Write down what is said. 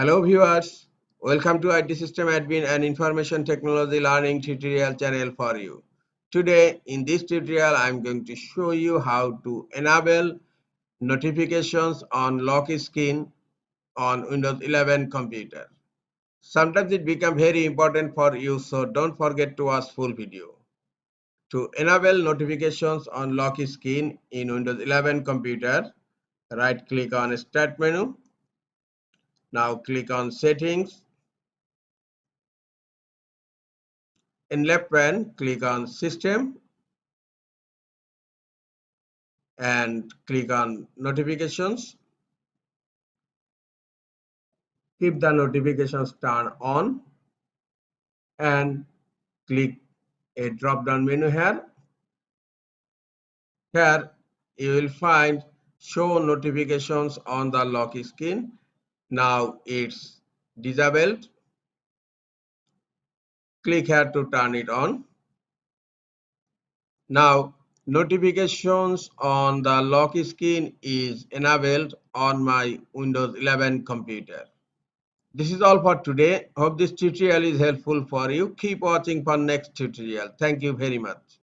Hello viewers, welcome to IT System Admin and Information Technology Learning tutorial channel for you. Today in this tutorial I am going to show you how to enable notifications on lock screen on Windows 11 computer. Sometimes it becomes very important for you, so don't forget to watch full video. To enable notifications on lock screen in Windows 11 computer, right click on Start menu. Now click on Settings. In left pane, click on System and click on Notifications. Keep the notifications turned on and click a drop down menu here. Here you will find Show Notifications on the lock screen. Now it's disabled. Click here to turn it on. Now notifications on the lock screen is enabled on my Windows 11 computer. This is all for today. Hope this tutorial is helpful for you. Keep watching for next tutorial. Thank you very much.